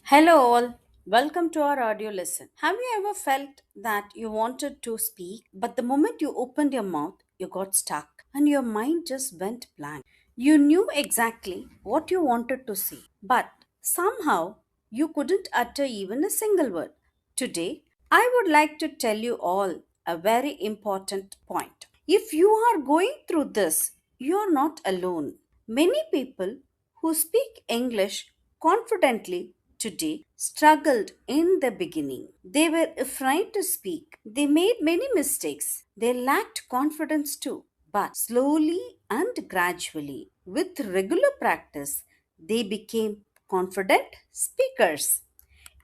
Hello, all. Welcome to our audio lesson. Have you ever felt that you wanted to speak, but the moment you opened your mouth, you got stuck and your mind just went blank? You knew exactly what you wanted to say, but somehow you couldn't utter even a single word. Today, I would like to tell you all a very important point. If you are going through this, you are not alone. Many people who speak English confidently today struggled in the beginning. They were afraid to speak. They made many mistakes. They lacked confidence too. But slowly and gradually, with regular practice, they became confident speakers.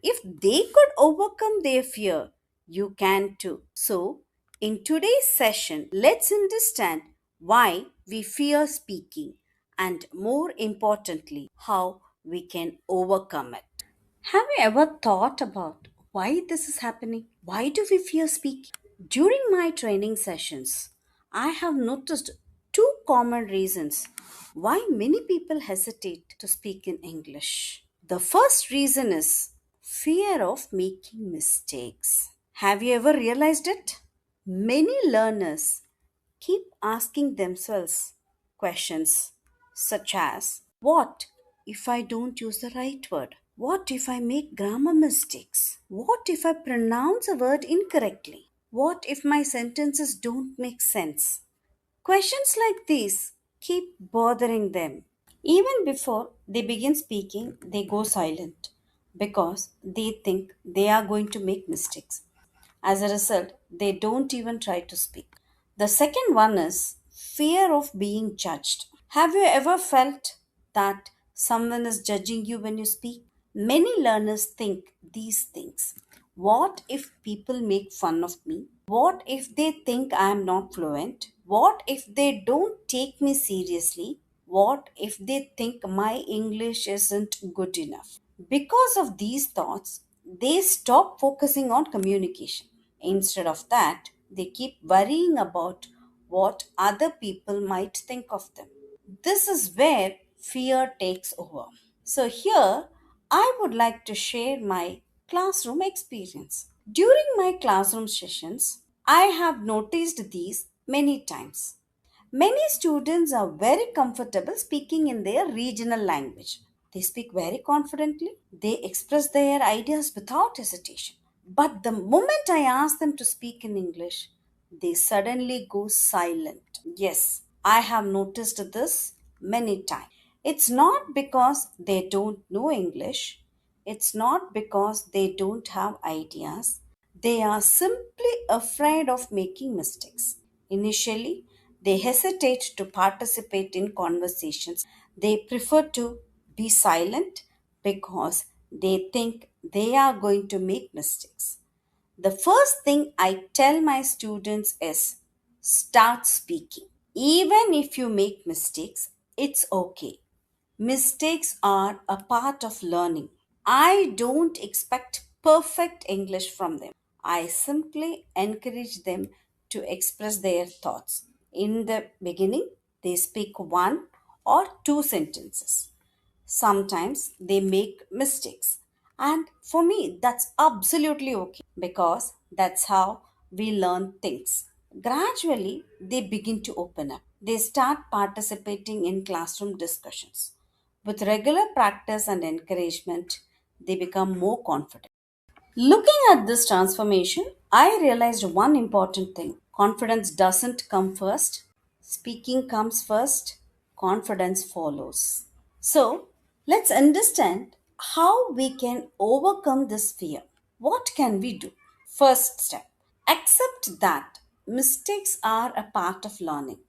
If they could overcome their fear, you can too. So, in today's session, let's understand why we fear speaking and, more importantly, how we can overcome it. Have you ever thought about why this is happening? Why do we fear speaking? During my training sessions, I have noticed two common reasons why many people hesitate to speak in English. The first reason is fear of making mistakes. Have you ever realized it? Many learners keep asking themselves questions such as, what if I don't use the right word? What if I make grammar mistakes? What if I pronounce a word incorrectly? What if my sentences don't make sense? Questions like these keep bothering them. Even before they begin speaking, they go silent because they think they are going to make mistakes. As a result, they don't even try to speak. The second one is fear of being judged. Have you ever felt that someone is judging you when you speak? Many learners think these things. What if people make fun of me? What if they think I am not fluent? What if they don't take me seriously? What if they think my English isn't good enough? Because of these thoughts, they stop focusing on communication. Instead of that, they keep worrying about what other people might think of them. This is where fear takes over. So, here I would like to share my classroom experience. During my classroom sessions, I have noticed these many times. Many students are very comfortable speaking in their regional language. They speak very confidently, they express their ideas without hesitation. But the moment I ask them to speak in English, they suddenly go silent. Yes, I have noticed this many times. It's not because they don't know English, it's not because they don't have ideas. They are simply afraid of making mistakes. Initially, they hesitate to participate in conversations. They prefer to be silent because they think they are going to make mistakes. The first thing I tell my students is start speaking. Even if you make mistakes, it's okay. Mistakes are a part of learning. I don't expect perfect English from them. I simply encourage them to express their thoughts. In the beginning, they speak one or two sentences. Sometimes they make mistakes. And for me, that's absolutely okay because that's how we learn things. Gradually, they begin to open up. They start participating in classroom discussions. With regular practice and encouragement, they become more confident. Looking at this transformation, I realized one important thing. Confidence doesn't come first, speaking comes first, confidence follows. So, let's understand how we can overcome this fear. What can we do? First step, accept that mistakes are a part of learning.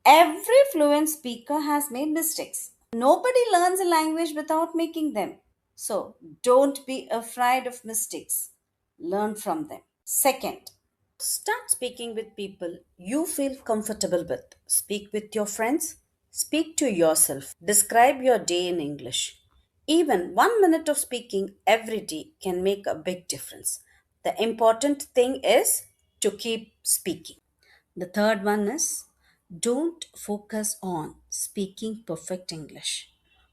Every fluent speaker has made mistakes. Nobody learns a language without making them. So don't be afraid of mistakes. Learn from them. Second, start speaking with people you feel comfortable with. Speak with your friends. Speak to yourself. Describe your day in English. Even 1 minute of speaking every day can make a big difference. The important thing is to keep speaking. The third one is don't focus on speaking perfect English.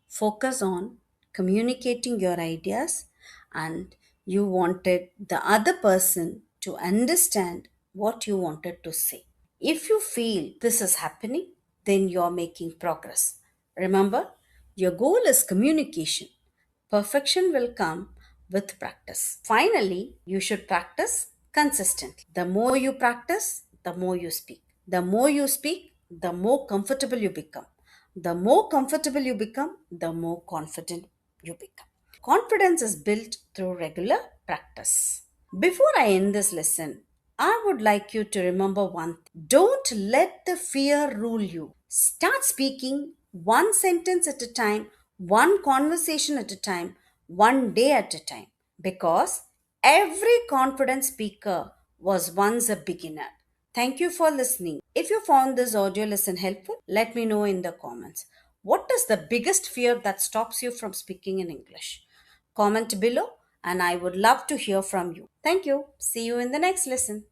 Focus on communicating your ideas and you wanted the other person to understand what you wanted to say. If you feel this is happening, then you're making progress. Remember, your goal is communication. Perfection will come with practice. Finally, you should practice consistently. The more you practice, the more you speak. The more you speak, the more comfortable you become. The more comfortable you become, the more confident you become. Confidence is built through regular practice. Before I end this lesson, I would like you to remember one thing. Don't let the fear rule you. Start speaking one sentence at a time, one conversation at a time, one day at a time. Because every confident speaker was once a beginner. Thank you for listening. If you found this audio lesson helpful, let me know in the comments. What is the biggest fear that stops you from speaking in English? Comment below and I would love to hear from you. Thank you. See you in the next lesson.